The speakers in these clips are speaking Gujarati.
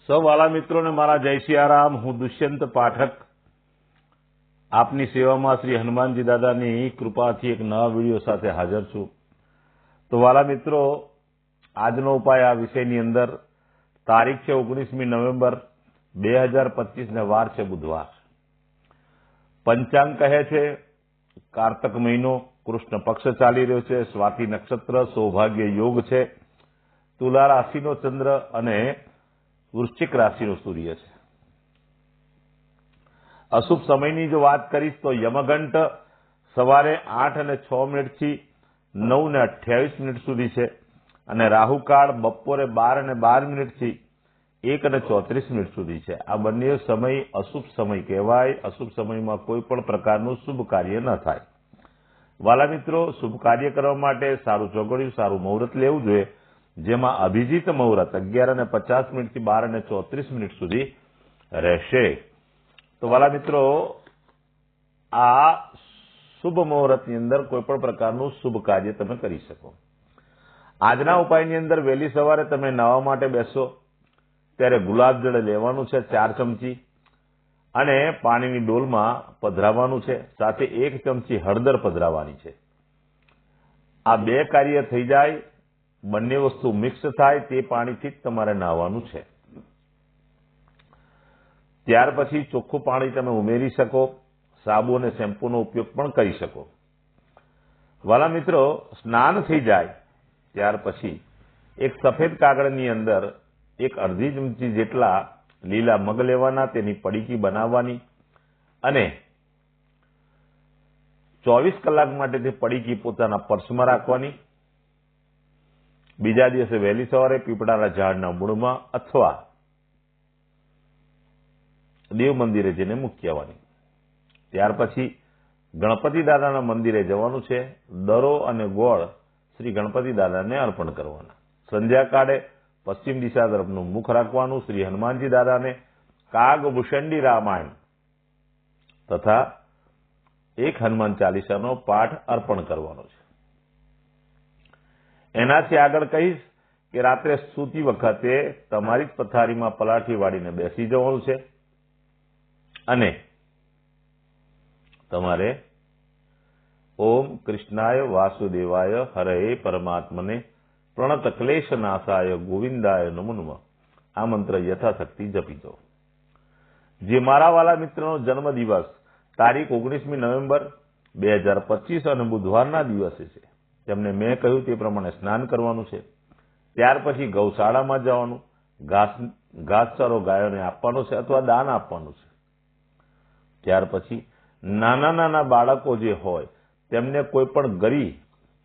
સૌ વાલા મિત્રોને મારા જય સિયારામ। હું દુષ્યંત પાઠક આપની સેવામાં શ્રી હનુમાનજી દાદાની કૃપાથી એક નવા વિડીયો સાથે હાજર છું। તો વાલા મિત્રો, આજનો ઉપાય આ વિષયની અંદર તારીખ છે 19મી નવેમ્બર 2025 ને વાર છે બુધવાર। પંચાંગ કહે છે કારતક મહિનો, કૃષ્ણ પક્ષ ચાલી રહ્યો છે, સ્વાતિ નક્ષત્ર, સૌભાગ્ય યોગ છે, તુલા રાશિનો ચંદ્ર અને વૃશ્ચિક રાશિનો સૂર્ય છે। અશુભ સમયની જો વાત કરીશ તો યમઘંટ સવારે 8:06 થી 9:28 સુધી છે અને રાહુકાળ બપોરે 12:12 થી 1:34 સુધી છે। આ બંને સમય અશુભ સમય કહેવાય। અશુભ સમયમાં કોઈ પણ પ્રકારનું શુભ કાર્ય ન થાય। વાલા મિત્રો, શુભ કાર્ય કરવા માટે સારું ચોઘડિયું, સારું મુહૂર્ત લેવું જોઈએ, જેમાં અભિજીત મુહૂર્ત 11:50 થી 12:34 સુધી રહેશે। તો વાલા મિત્રો, આ શુભ મુહૂર્તની અંદર કોઈ પણ પ્રકારનું શુભ કાર્ય તમે કરી શકો। આજના ઉપાયની અંદર વહેલી સવારે તમે નાહવા માટે બેસો ત્યારે ગુલાબજળ લેવાનું છે 4 ચમચી અને પાણીની ડોલમાં પધરાવવાનું છે, સાથે 1 ચમચી હળદર પધરાવવાની છે। આ બે કાર્ય થઈ જાય, બંને વસ્તુ મિક્સ થાય તે પાણીથી જ તમારે નાહવાનું છે। ત્યાર પછી ચોખ્ખું પાણી તમે ઉમેરી શકો, સાબુ અને શેમ્પૂનો ઉપયોગ પણ કરી શકો। વાલા મિત્રો, સ્નાન થઈ જાય ત્યાર પછી એક સફેદ કાગળની અંદર 1/2 ચમચી જેટલા લીલા મગ લેવાના, તેની પડીકી બનાવવાની અને 24 કલાક માટે તે પડીકી પોતાના પર્સમાં રાખવાની। બીજા દિવસે વહેલી સવારે પીપળાના ઝાડના મૂળમાં અથવા દેવ મંદિરે જઈને મૂકી આવવાની। ત્યાર પછી ગણપતિ દાદાના મંદિરે જવાનું છે। દરો અને ગોળ શ્રી ગણપતિ દાદાને અર્પણ કરવાના। સંધ્યાકાળે પશ્ચિમ દિશા તરફનું મુખ રાખવાનું। શ્રી હનુમાનજી દાદાને કાગભૂષણડી રામાયણ તથા એક હનુમાન ચાલીસાનો પાઠ અર્પણ કરવાનો છે। એનાથી આગળ કહીશ કે રાત્રે સૂતી વખતે તમારી જ પથારીમાં પલાઠી વાળીને બેસી જવાનું છે અને તમારે ઓમ કૃષ્ણાય વાસુદેવાય હરે પરમાત્મને પ્રણત ક્લેશ નાશાય ગોવિંદાય નમો નમઃ આ મંત્ર યથાશક્તિ જપી દો। જે મારા વાલા મિત્રનો જન્મદિવસ તારીખ 19મી નવેમ્બર 2025 અને બુધવારના દિવસે છે, તેમને મેં કહ્યું તે પ્રમાણે સ્નાન કરવાનું છે। ત્યાર પછી ગૌશાળામાં જવાનું, ઘાસચારો ગાયોને આપવાનો છે અથવા દાન આપવાનું છે। ત્યાર પછી નાના નાના બાળકો જે હોય તેમને કોઈ પણ ગળી,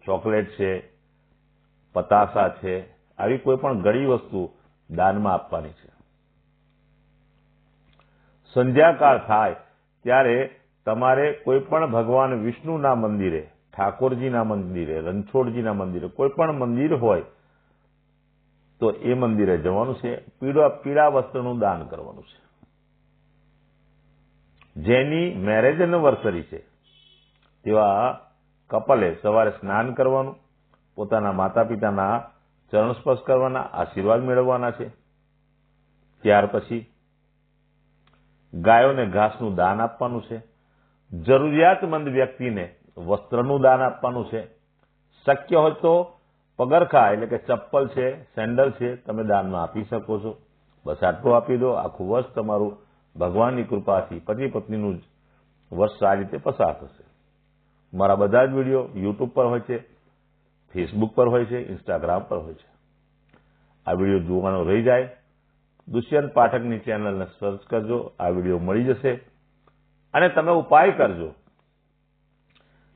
ચોકલેટ છે, પતાસા છે, આવી કોઈ પણ ગળી વસ્તુ દાનમાં આપવાની છે। સંધ્યાકાળ થાય ત્યારે તમારે કોઈ પણ ભગવાન વિષ્ણુના મંદિરે, ઠાકોરજીના મંદિરે, રણછોડજીના મંદિરે, કોઈ પણ મંદિર હોય તો એ મંદિરે જવાનું છે। પીળા વસ્ત્રનું દાન કરવાનું છે। જેની મેરેજ એનિવર્સરી છે તેવા કપલે સવારે સ્નાન કરવાનું, પોતાના માતા પિતાના ચરણ સ્પર્શ કરવાના, આશીર્વાદ મેળવવાના છે। ત્યાર પછી ગાયોને ઘાસનું દાન આપવાનું છે। જરૂરિયાતમંદ વ્યક્તિને વસ્ત્રનું દાન આપવાનું છે। શક્ય હોય તો પગરખા એટલે કે ચપ્પલ છે, સેન્ડલ છે, તમે દાનમાં આપી શકો છો। બસ આટલું આપી દો, આખું વર્ષ તમારું ભગવાનની કૃપાથી પતિ પત્નીનું વર્ષ આ રીતે પસાર થશે। મારા બધા જ વિડીયો યુટ્યુબ પર હોય છે, ફેસબુક પર હોય છે, ઇન્સ્ટાગ્રામ પર હોય છે। આ વિડીયો જોવાનો રહી જાય, દુષ્યંત પાઠકની ચેનલને સર્ચ કરજો, આ વિડીયો મળી જશે અને તમે ઉપાય કરજો।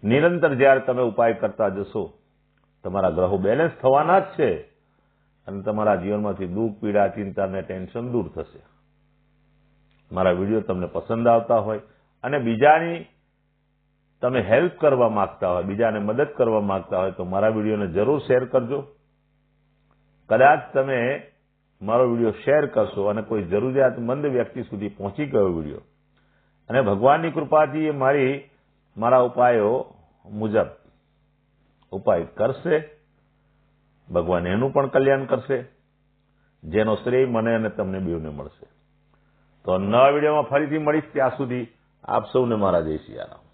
નિરંતર જ્યારે તમે ઉપાય કરતા જશો, તમારા ગ્રહો બેલેન્સ થવાના જ છે અને તમારા જીવનમાંથી દુઃખ, પીડા, ચિંતા અને ટેન્શન દૂર થશે। મારા વિડીયો તમને પસંદ આવતા હોય અને બીજાની તમે હેલ્પ કરવા માંગતા હોય, બીજાને મદદ કરવા માંગતા હોય તો મારા વિડીયોને જરૂર શેર કરજો। કદાચ તમે મારો વિડીયો શેર કરશો અને કોઈ જરૂરિયાતમંદ વ્યક્તિ સુધી પહોંચી ગયો વિડીયો અને ભગવાનની કૃપાથી એ મારા ઉપાયો મુજબ ઉપાય કરશે, ભગવાન એનું પણ કલ્યાણ કરશે। જેનો શ્રેય મને અને તમને બેઉને મળશે. તો નવા વિડીયોમાં ફરીથી મળીશ. ત્યાં સુધી આપ સૌને મારા જય સિયારામ.